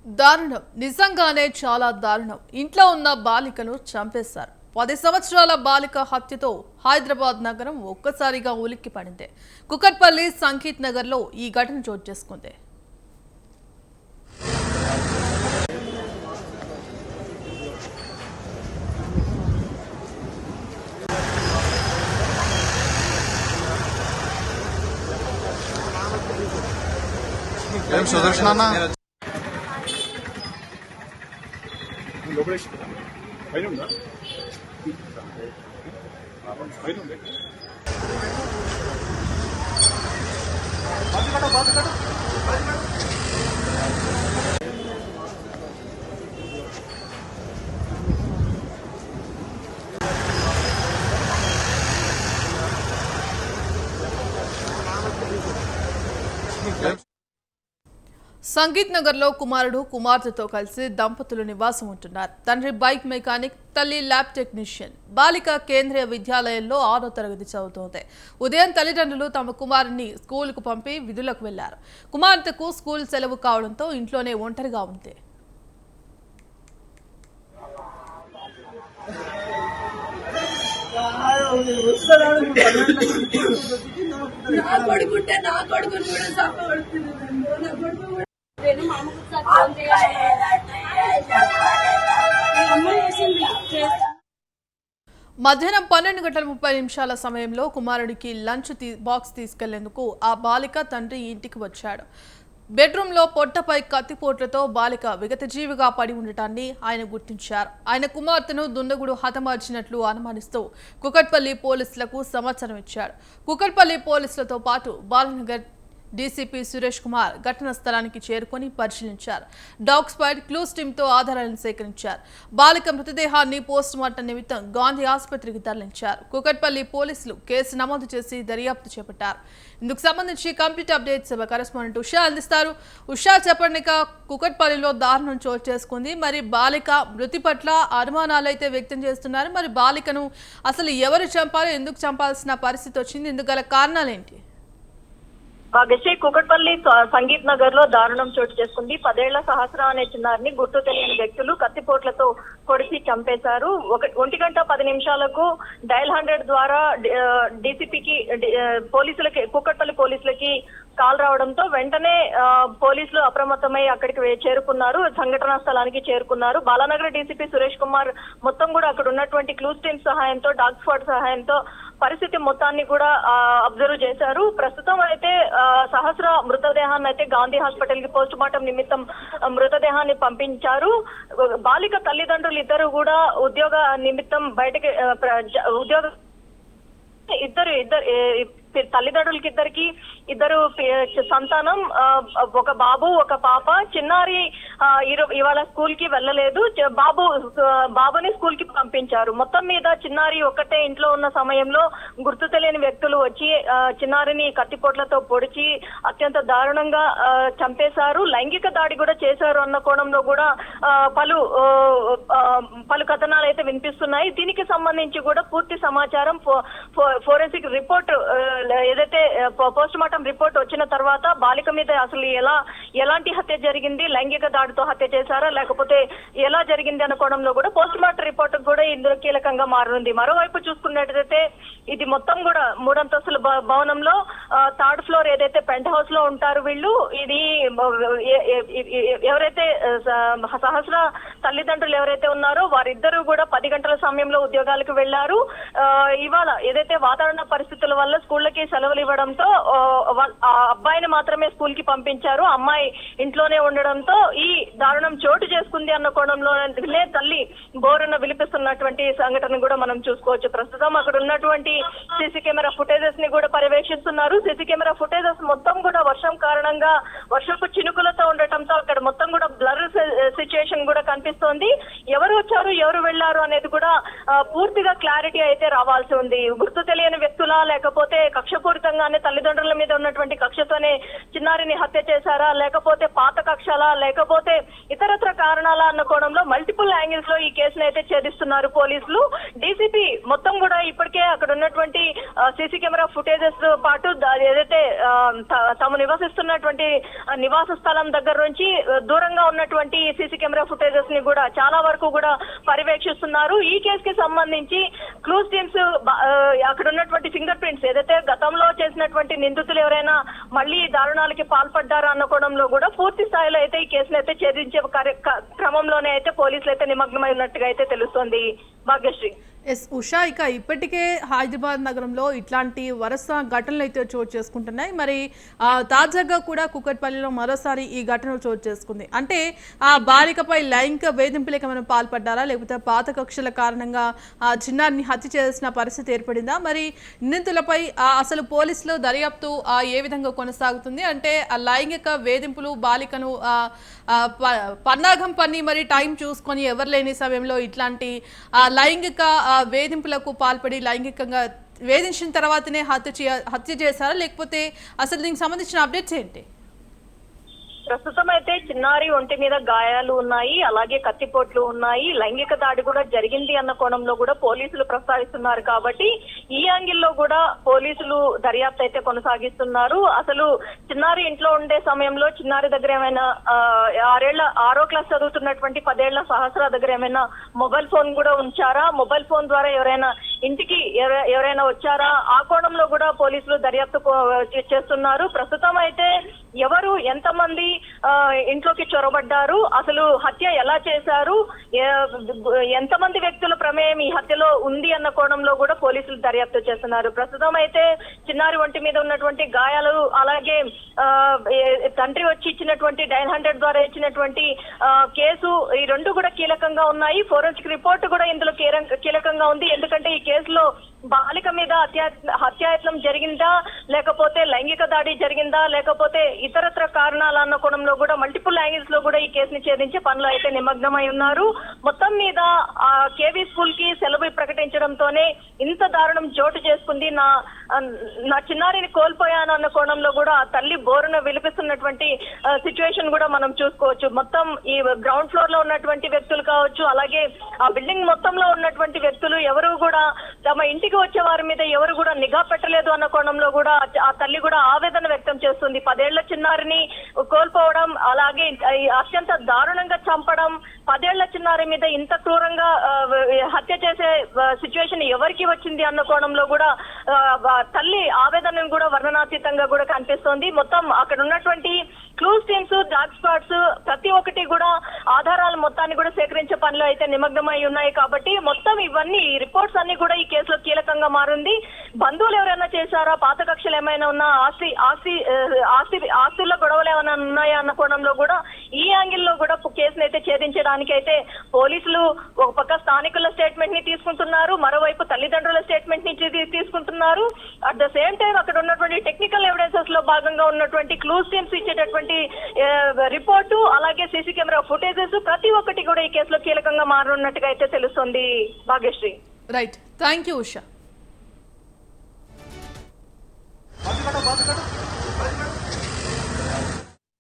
దారుణం, నిజంగానే చాలా దారుణం. ఇంట్లో ఉన్న బాలికను చంపేశారు. 10 సంవత్సరాల బాలిక హత్యతో హైదరాబాద్ నగరం ఒక్కసారిగా ఉలిక్కిపడింది. కుకట్పల్లి సంగీత్ నగర్లో ఈ ఘటన చోటు చేసుకుంది. సుదర్శన సంగీత్ నగర్ లో కుమారుడు కుమార్తెతో కలిసి దంపతులు నివాసం ఉంటున్నారు. తండ్రి బైక్ మెకానిక్, తల్లి ల్యాబ్ టెక్నీషియన్. బాలిక కేంద్రీయ విద్యాలయంలో 6వ తరగతి చదువుతోంది. ఉదయం తల్లిదండ్రులు తమ కుమారుని స్కూలుకు పంపి విధులకు వెళ్లారు. కుమార్తెకు స్కూల్ సెలవు కావడంతో ఇంట్లోనే ఒంటరిగా ఉంది. మధ్యాహ్నం 12:30 సమయంలో కుమారుడికి లంచ్ బాక్స్ తీసుకెళ్లేందుకు ఆ బాలిక తండ్రి ఇంటికి వచ్చాడు. బెడ్రూమ్లో పొట్టపై కత్తిపోట్లతో బాలిక విగతజీవిగా పడి ఉండటాన్ని ఆయన గుర్తించారు. ఆయన కుమార్తెను దుండగుడు హతమార్చినట్లు అనుమానిస్తూ కుకట్పల్లి పోలీసులకు సమాచారం ఇచ్చాడు. కుకట్పల్లి పోలీసులతో పాటు బాలనగర్ డీసీపీ సురేష్ కుమార్ ఘటనా స్థలానికి చేరుకొని పరిశీలించారు. డాగ్ స్క్వాడ్, క్లూస్ టీంతో ఆధారాలను సేకరించారు. బాలిక మృతదేహాన్ని పోస్టుమార్టం నిమిత్తం గాంధీ ఆసుపత్రికి తరలించారు. కుకట్పల్లి పోలీసులు కేసు నమోదు చేసి దర్యాప్తు చేపట్టారు. ఇందుకు సంబంధించి కంప్లీట్ అప్డేట్స్ కరెస్పాండెంట్ ఉషా అందిస్తారు. ఉషా, చెప్పండి, కుకట్పల్లిలో దారుణం చోటు చేసుకుంది. మరి బాలిక మృతి పట్ల అనుమానాలు అయితే వ్యక్తం చేస్తున్నారు. మరి బాలికను అసలు ఎవరు చంపారో, ఎందుకు చంపాల్సిన పరిస్థితి వచ్చింది, ఇందుకు గల కారణాలేంటి? కుకట్పల్లి సంగీత్ నగర్ లో దారుణం చోటు చేసుకుంది. 10 ఏళ్ల సహస్ర అనే చిన్నారిని గుర్తు తెలియని వ్యక్తులు కత్తిపోట్లతో పొడిచి చంపేశారు. 1:10 డయల్ 100 ద్వారా డీసీపీకి పోలీసులకి, కుకట్పల్లి పోలీసులకి కాల్ రావడంతో వెంటనే పోలీసులు అప్రమత్తమై అక్కడికి చేరుకున్నారు. సంఘటనా స్థలానికి చేరుకున్నారు. బాలానగర్ డీసీపీ సురేష్ కుమార్ మొత్తం కూడా అక్కడ ఉన్నటువంటి క్లూస్ టీమ్ సహాయంతో, డాగ్ స్క్వాడ్ సహాయంతో పరిస్థితి మొత్తాన్ని కూడా అబ్జర్వ్ చేశారు. ప్రస్తుతం అయితే సహస్ర మృతదేహాన్ని అయితే గాంధీ హాస్పిటల్ కి పోస్ట్ మార్టం నిమిత్తం మృతదేహాన్ని పంపించారు. బాలిక తల్లిదండ్రులు ఇద్దరు కూడా ఉద్యోగ నిమిత్తం బయటకి తల్లిదండ్రులకి ఇద్దరు సంతానం, ఒక బాబు ఒక పాప. చిన్నారి ఇవాళ స్కూల్ కి వెళ్ళలేదు. బాబుని స్కూల్ కి పంపించారు. మొత్తం మీద చిన్నారి ఒక్కటే ఇంట్లో ఉన్న సమయంలో గుర్తు తెలియని వ్యక్తులు వచ్చి చిన్నారిని కత్తిపోట్లతో పొడిచి అత్యంత దారుణంగా చంపేశారు. లైంగిక దాడి కూడా చేశారు అన్న కోణంలో కూడా పలు కథనాలు అయితే వినిపిస్తున్నాయి. దీనికి సంబంధించి కూడా పూర్తి సమాచారం ఫోరెన్సిక్ రిపోర్ట్ ఏదైతే పోస్ట్ మార్టం రిపోర్ట్ వచ్చిన తర్వాత బాలిక మీద అసలు ఎలాంటి హత్య జరిగింది, లైంగిక దాడితో హత్య చేశారా లేకపోతే ఎలా జరిగింది అన్న కోణంలో కూడా పోస్ట్ మార్టం రిపోర్ట్ కూడా ఇందులో కీలకంగా మారనుంది. మరోవైపు చూసుకున్నట్లయితే ఇది మొత్తం కూడా 3 అంతస్తుల భవనంలో 3rd ఫ్లోర్ ఏదైతే పెంట్ హౌస్ లో ఉంటారు వీళ్ళు. ఇది ఎవరైతే సహస్ర తల్లిదండ్రులు ఎవరైతే ఉన్నారో వారిద్దరూ కూడా 10 గంటల సమయంలో ఉద్యోగాలకు వెళ్లారు. ఇవాళ ఏదైతే వాతావరణ పరిస్థితుల వల్ల స్కూళ్ళకి సెలవులు ఇవ్వడంతో ఆ అబ్బాయిని మాత్రమే స్కూల్ కి పంపించారు. అమ్మాయి ఇంట్లోనే ఉండడంతో ఈ దారుణం చోటు చేసుకుంది అన్న కోణంలోనే తల్లి బోరున విలిపిస్తున్నటువంటి సంఘటన కూడా మనం చూసుకోవచ్చు. ప్రస్తుతం అక్కడ ఉన్నటువంటి సీసీ కెమెరా ఫుటేజెస్ ని కూడా పర్యవేక్షిస్తున్నారు. సీసీ కెమెరా ఫుటేజెస్ మొత్తం కూడా వర్షం కారణంగా వర్షపు చినుకులతో ఉండటంతో అక్కడ మొత్తం కూడా బ్లర్ సిచ్యుయేషన్ కూడా కనిపిస్తోంది. ఎవరు వచ్చారు, ఎవరు వెళ్లారు అనేది కూడా పూర్తిగా క్లారిటీ అయితే రావాల్సి ఉంది. గుర్తు తెలియని వ్యక్తులా లేకపోతే కక్షపూరితంగానే తల్లిదండ్రుల మీద ఉన్నటువంటి కక్షతోనే చిన్నారిని హత్య చేశారా లేకపోతే పాత కక్షలా లేకపోతే ఇతరత్ర కారణాల అన్న కోణంలో మల్టిపుల్ యాంగిల్స్ లో ఈ కేసును అయితే ఛేదిస్తున్నారు పోలీసులు. డీసీపీ మొత్తం కూడా ఇప్పటికే అక్కడ ఉన్నటువంటి సీసీ కెమెరా ఫుటేజెస్ తో పాటు ఏదైతే తాము నివసిస్తున్నటువంటి నివాస స్థలం దగ్గర నుంచి దూరంగా ఉన్నటువంటి సీసీ కెమెరా ఫుటేజెస్ ని కూడా చాలా వరకు కూడా పర్యవేక్షిస్తున్నారు. ఈ కేసుకి సంబంధించి క్లూస్ టీమ్స్ అక్కడ ఉన్నటువంటి ఫింగర్ ప్రింట్స్ ఏదైతే గతంలో చేసినటువంటి నిందితులు ఎవరైనా మళ్ళీ దారుణాలకి పాల్పడ్డారా అన్న కోణంలో కూడా పూర్తి స్థాయిలో అయితే ఈ కేసును అయితే ఛేదించే క్రమంలోనే అయితే పోలీసులు అయితే నిమగ్నమై ఉన్నట్టుగా అయితే తెలుస్తోంది భాగ్యశ్రీ. ఎస్ ఉషా, ఇక ఇప్పటికే హైదరాబాద్ నగరంలో ఇట్లాంటి వరుస ఘటనలు అయితే చోటు చేసుకుంటున్నాయి. మరి తాజాగా కూడా కుకట్పల్లిలో మరోసారి ఈ ఘటన చోటు చేసుకుంది. అంటే ఆ బాలికపై లైంగిక వేధింపులకు ఏమైనా పాల్పడ్డారా, లేకపోతే పాత కక్షల కారణంగా ఆ చిన్నారిని హత్య చేసిన పరిస్థితి ఏర్పడిందా? మరి నిందితులపై అసలు పోలీసులు దర్యాప్తు ఏ విధంగా కొనసాగుతుంది? అంటే ఆ లైంగిక వేధింపులు బాలికను పన్నాగం పని మరి టైం చూసుకొని ఎవరు లేని సమయంలో ఇట్లాంటి లైంగిక వేధింపులకు పాల్పడి లైంగికంగా వేధించిన తర్వాతనే హత్య చేశారా, లేకపోతే అసలు దీనికి సంబంధించిన అప్డేట్స్ ఏంటి? ప్రస్తుతం అయితే చిన్నారి ఒంటి మీద గాయాలు ఉన్నాయి, అలాగే కత్తిపోట్లు ఉన్నాయి, లైంగిక దాడి కూడా జరిగింది అన్న కోణంలో కూడా పోలీసులు ప్రస్తావిస్తున్నారు. కాబట్టి ఈ యాంగిల్లో కూడా పోలీసులు దర్యాప్తు అయితే కొనసాగిస్తున్నారు. అసలు చిన్నారి ఇంట్లో ఉండే సమయంలో చిన్నారి దగ్గర ఏమైనా 6వ క్లాస్ చదువుతున్నటువంటి 10 ఏళ్ల సహస్ర దగ్గర ఏమైనా మొబైల్ ఫోన్ కూడా ఉంచారా, మొబైల్ ఫోన్ ద్వారా ఎవరైనా ఇంటికి ఎవరైనా వచ్చారా, ఆ కోణంలో కూడా పోలీసులు దర్యాప్తు చేస్తున్నారు. ప్రస్తుతం అయితే ఎవరు ఎంతమంది ఇంట్లోకి చొరబడ్డారు, అసలు హత్య ఎలా చేశారు, ఎంతమంది వ్యక్తుల ప్రమేయం ఈ హత్యలో ఉంది అన్న కోణంలో కూడా పోలీసులు దర్యాప్తు చేస్తున్నారు. ప్రస్తుతం అయితే చిన్నారి ఒంటి మీద ఉన్నటువంటి గాయాలు, అలాగే తండ్రి వచ్చి ఇచ్చినటువంటి 900 ద్వారా ఇచ్చినటువంటి కేసు, ఈ రెండు కూడా కీలకంగా ఉన్నాయి. ఫోరెన్సిక్ రిపోర్ట్ కూడా ఇందులో కీలకంగా ఉంది. ఎందుకంటే ఈ కేసులో బాలిక మీద హత్యాయత్నం జరిగిందా, లేకపోతే లైంగిక దాడి జరిగిందా, లేకపోతే ఇతరత్ర కారణాలు అన్న కోణంలో కూడా మల్టిపుల్ యాంగిల్స్ లో కూడా ఈ కేసుని ఛేదించే పనులు అయితే నిమగ్నమై ఉన్నారు. మొత్తం మీద ఆ కేవీ స్కూల్ కి సెలవు ప్రకటించడంతోనే ఇంత దారుణం చోటు చేసుకుంది. నా చిన్నారిని కోల్పోయాను అన్న కోణంలో కూడా ఆ తల్లి బోరున విలిపిస్తున్నటువంటి సిచ్యువేషన్ కూడా మనం చూసుకోవచ్చు. మొత్తం ఈ గ్రౌండ్ ఫ్లోర్ లో ఉన్నటువంటి వ్యక్తులు కావచ్చు, అలాగే ఆ బిల్డింగ్ మొత్తంలో ఉన్నటువంటి వ్యక్తులు ఎవరు కూడా తమ ఇంటికి వచ్చే వారి మీద ఎవరు కూడా నిఘా పెట్టలేదు అన్న కోణంలో కూడా ఆ తల్లి కూడా ఆవేదన వ్యక్తం చేస్తుంది. 10 ఏళ్ల చిన్నారిని కోల్పోవడం, అలాగే అత్యంత దారుణంగా చంపడం, 10 ఏళ్ల చిన్నారి మీద ఇంత క్రూరంగా హత్య చేసే సిచ్యువేషన్ ఎవరికి వచ్చింది అన్న కోణంలో కూడా తల్లి ఆవేదనను కూడా వర్ణనాతీతంగా కూడా కనిపిస్తోంది. మొత్తం అక్కడ ఉన్నటువంటి క్లూస్ టీమ్స్, డార్క్ స్పాట్స్ ప్రతి ఒక్కటి కూడా ఆధారాల మొత్తాన్ని కూడా సేకరించే పనిలో అయితే నిమగ్నమై ఉన్నాయి. కాబట్టి మొత్తం ఇవన్నీ రిపోర్ట్స్ అన్ని కూడా ఈ కేసులో కీలకంగా మారింది. బంధువులు ఎవరైనా చేశారా, పాత కక్షలు ఏమైనా ఉన్నా, ఆస్తుల్లో గొడవలు ఏమైనా ఉన్నాయా అన్న కోణంలో కూడా ఈ యాంగిల్లో కూడా కేసును అయితే ఛేదించడానికి అయితే పోలీసులు ఒక పక్క స్థానికుల స్టేట్మెంట్ ని తీసుకుంటున్నారు, మరోవైపు తల్లిదండ్రుల స్టేట్మెంట్ ని తీసుకుంటున్నారు. అట్ ద సేమ్ టైం అక్కడ ఉన్నటువంటి టెక్నికల్ ఎవిడెన్సెస్ లో భాగంగా ఉన్నటువంటి క్లూస్ టీమ్స్ ఇచ్చేటటువంటి రిపోర్టు, అలాగే సీసీ కెమెరా ఫుటేజెస్ ప్రతి ఒక్కటి కూడా ఈ కేసులో కీలకంగా మారనున్నట్టుగా అయితే తెలుస్తుంది Bhagyashree. Right, thank you Usha.